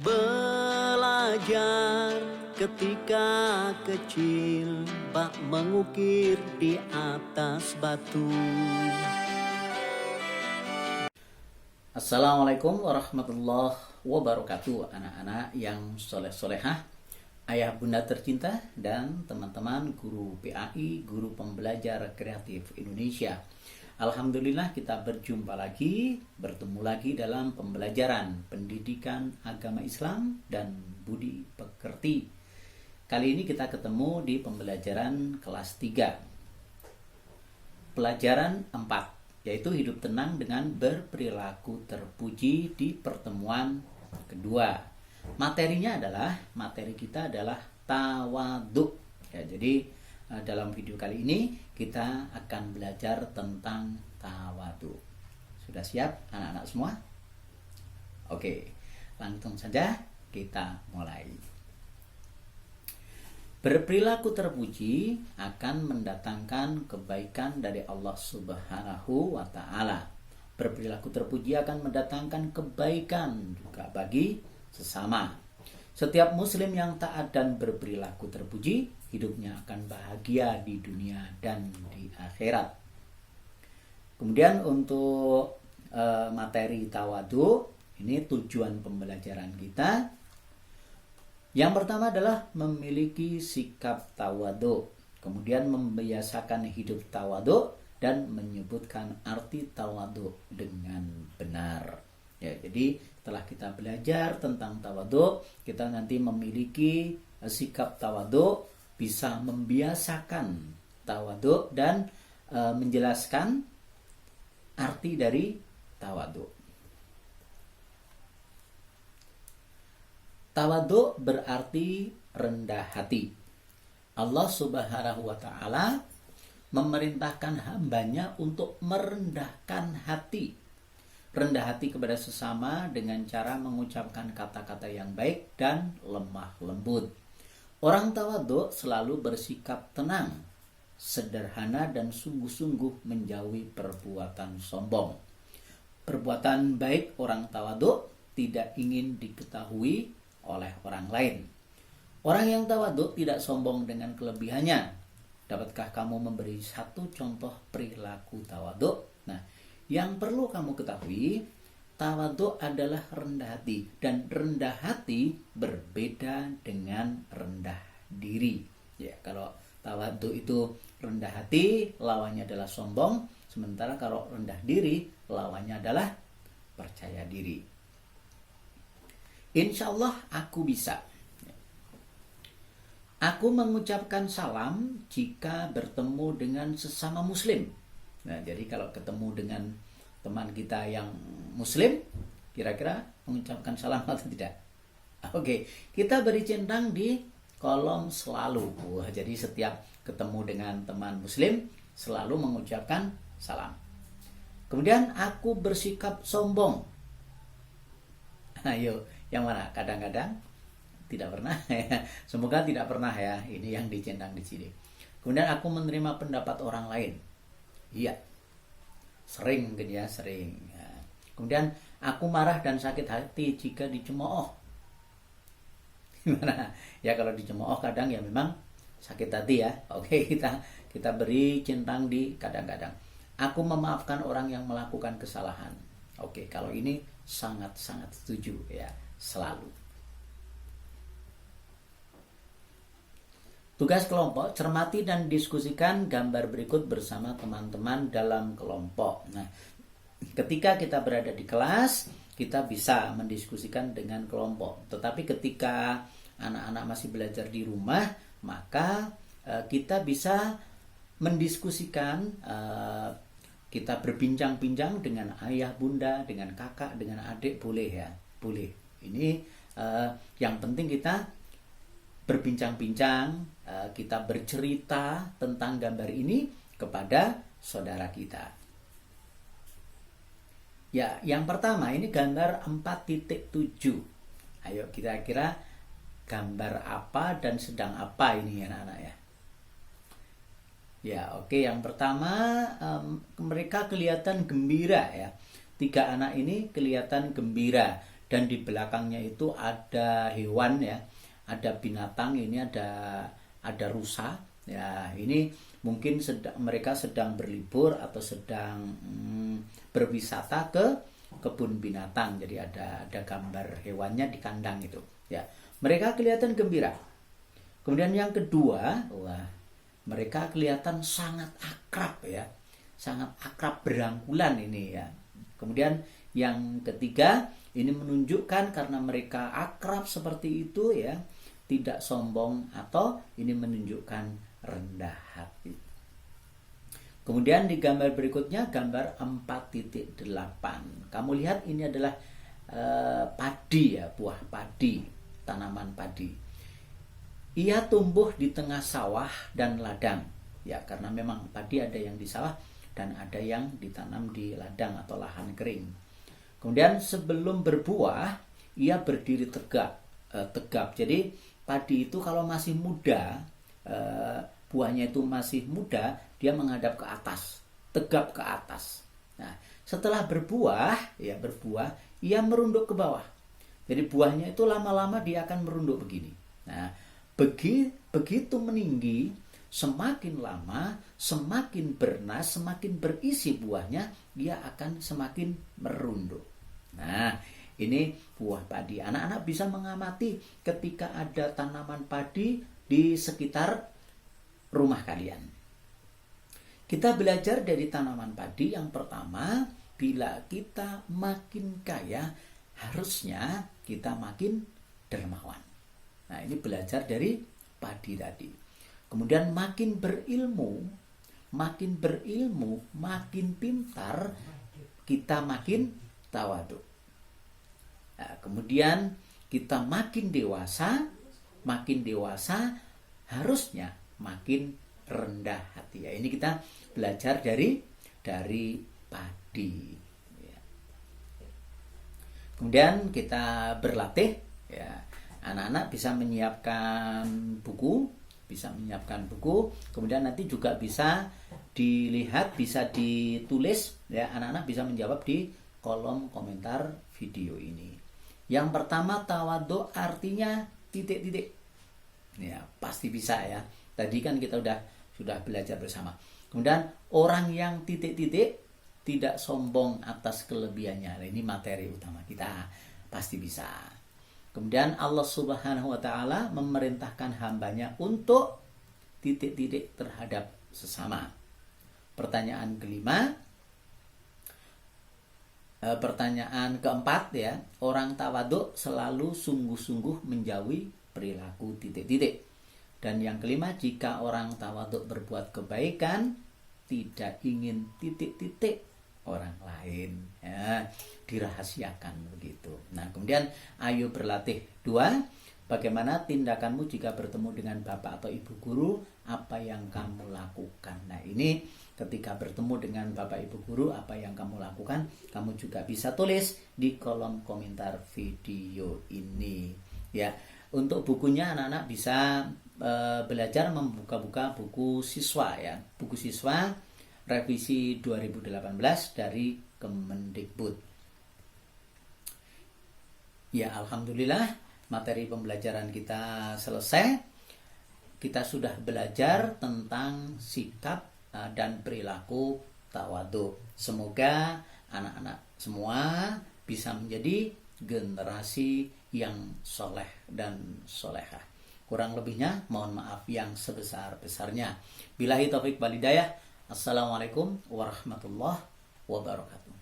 Belajar ketika kecil, bak mengukir di atas batu. Assalamualaikum warahmatullahi wabarakatuh, anak-anak yang soleh-solehah, ayah bunda tercinta, dan teman-teman guru PAI, guru pembelajar kreatif Indonesia. Alhamdulillah kita berjumpa lagi, bertemu lagi dalam pembelajaran pendidikan agama Islam dan budi pekerti. Kali ini kita ketemu di pembelajaran kelas 3. Pelajaran 4, yaitu hidup tenang dengan berperilaku terpuji di pertemuan kedua. Materi kita adalah tawadhu. Ya, jadi dalam video kali ini kita akan belajar tentang tawadhu. Sudah siap anak-anak semua? Oke, langsung saja kita mulai. Berperilaku terpuji akan mendatangkan kebaikan dari Allah Subhanahu wa Ta'ala. Berperilaku terpuji akan mendatangkan kebaikan juga bagi sesama. Setiap muslim yang taat dan berperilaku terpuji, hidupnya akan bahagia di dunia dan di akhirat. Kemudian untuk materi tawadhu, ini tujuan pembelajaran kita. Yang pertama adalah memiliki sikap tawadhu, kemudian membiasakan hidup tawadhu dan menyebutkan arti tawadhu dengan benar. Ya, jadi setelah kita belajar tentang tawadhu, kita nanti memiliki sikap tawadhu, bisa membiasakan tawadhu dan menjelaskan arti dari tawadhu. Tawadhu berarti rendah hati. Allah Subhanahu wa Ta'ala memerintahkan hambanya untuk merendahkan hati. Rendah hati kepada sesama dengan cara mengucapkan kata-kata yang baik dan lemah lembut. Orang tawadhu selalu bersikap tenang, sederhana dan sungguh-sungguh menjauhi perbuatan sombong. Perbuatan baik orang tawadhu tidak ingin diketahui oleh orang lain. Orang yang tawadhu tidak sombong dengan kelebihannya. Dapatkah kamu memberi satu contoh perilaku tawadhu? Nah, yang perlu kamu ketahui, tawadhu adalah rendah hati, dan rendah hati berbeda dengan rendah diri. Ya, kalau tawadhu itu rendah hati, lawannya adalah sombong, sementara kalau rendah diri, lawannya adalah percaya diri. Insya Allah aku bisa. Aku mengucapkan salam jika bertemu dengan sesama muslim. Nah, jadi kalau ketemu dengan teman kita yang muslim, kira-kira mengucapkan salam atau tidak? Oke, kita beri centang di kolom selalu. Wah, jadi setiap ketemu dengan teman muslim, selalu mengucapkan salam. Kemudian aku bersikap sombong. Ayo, yang mana? Kadang-kadang tidak pernah ya. Semoga tidak pernah ya. Ini yang dicentang di sini. Kemudian aku menerima pendapat orang lain. Iya. Sering gitu ya, sering. Ya. Kemudian aku marah dan sakit hati jika dicemooh. Gimana? Ya kalau dicemooh kadang ya memang sakit hati ya. Oke, kita beri centang di kadang-kadang. Aku memaafkan orang yang melakukan kesalahan. Oke, kalau ini sangat-sangat setuju ya, selalu. Tugas kelompok, cermati dan diskusikan gambar berikut bersama teman-teman dalam kelompok. Nah, ketika kita berada di kelas, kita bisa mendiskusikan dengan kelompok. Tetapi ketika anak-anak masih belajar di rumah, maka kita bisa mendiskusikan, kita berbincang-bincang dengan ayah, bunda, dengan kakak, dengan adik, boleh ya, boleh. Ini yang penting kita berbincang-bincang, kita bercerita tentang gambar ini kepada saudara kita. Ya, yang pertama ini gambar 4.7. Ayo kira-kira gambar apa dan sedang apa ini anak-anak ya? Ya, oke. Yang pertama, mereka kelihatan gembira ya. 3 anak ini kelihatan gembira dan di belakangnya itu ada hewan ya, ada binatang, ini ada rusa ya. Ini mungkin mereka sedang berlibur atau sedang berwisata ke kebun binatang. Jadi ada gambar hewannya di kandang itu ya. Mereka kelihatan gembira. Kemudian yang kedua, wah, mereka kelihatan sangat akrab ya, sangat akrab, berangkulan ini ya. Kemudian yang ketiga, ini menunjukkan karena mereka akrab seperti itu ya, tidak sombong, atau ini menunjukkan rendah hati. Kemudian di gambar berikutnya, gambar 4.8. Kamu lihat ini adalah padi ya, buah padi, tanaman padi. Ia tumbuh di tengah sawah dan ladang. Ya, karena memang padi ada yang di sawah dan ada yang ditanam di ladang atau lahan kering. Kemudian sebelum berbuah, ia berdiri tegap. Jadi padi itu kalau masih muda, buahnya itu masih muda, dia menghadap ke atas, tegap ke atas. Nah, setelah berbuah, ia merunduk ke bawah. Jadi buahnya itu lama-lama dia akan merunduk begini. Nah, begitu meninggi, semakin lama, semakin bernas, semakin berisi buahnya, dia akan semakin merunduk. Nah, ini buah padi. Anak-anak bisa mengamati ketika ada tanaman padi di sekitar rumah kalian. Kita belajar dari tanaman padi. Yang pertama, bila kita makin kaya, harusnya kita makin dermawan. Nah, ini belajar dari padi tadi. Kemudian makin berilmu, makin pintar, kita makin tawadhu. Nah, kemudian kita makin dewasa harusnya makin rendah hati. Ya, ini kita belajar dari padi. Ya. Kemudian kita berlatih. Ya, anak-anak bisa menyiapkan buku, kemudian nanti juga bisa dilihat, bisa ditulis ya, anak-anak bisa menjawab di kolom komentar video ini. Yang pertama, tawadhu artinya titik-titik. Ya, pasti bisa ya. Tadi kan kita sudah belajar bersama. Kemudian orang yang titik-titik tidak sombong atas kelebihannya. Nah, ini materi utama kita, pasti bisa. Kemudian Allah Subhanahu wa Ta'ala memerintahkan hambanya untuk titik-titik terhadap sesama. Pertanyaan keempat ya, orang tawadhu selalu sungguh-sungguh menjauhi perilaku titik-titik. Dan yang kelima, jika orang tawadhu berbuat kebaikan, tidak ingin titik-titik orang lain ya, dirahasiakan begitu. Nah, kemudian ayo berlatih 2. Bagaimana tindakanmu jika bertemu dengan bapak atau ibu guru? Apa yang kamu lakukan? Nah, ini ketika bertemu dengan bapak ibu guru, apa yang kamu lakukan? Kamu juga bisa tulis di kolom komentar video ini. Ya, untuk bukunya anak-anak bisa belajar membuka-buka buku siswa ya, buku siswa revisi 2018 dari Kemendikbud. Ya, alhamdulillah materi pembelajaran kita selesai. Kita sudah belajar tentang sikap dan perilaku tawadhu. Semoga anak-anak semua bisa menjadi generasi yang soleh dan solehah. Kurang lebihnya mohon maaf yang sebesar-besarnya. Billahi taufik wal hidayah. Assalamualaikum warahmatullahi wabarakatuh.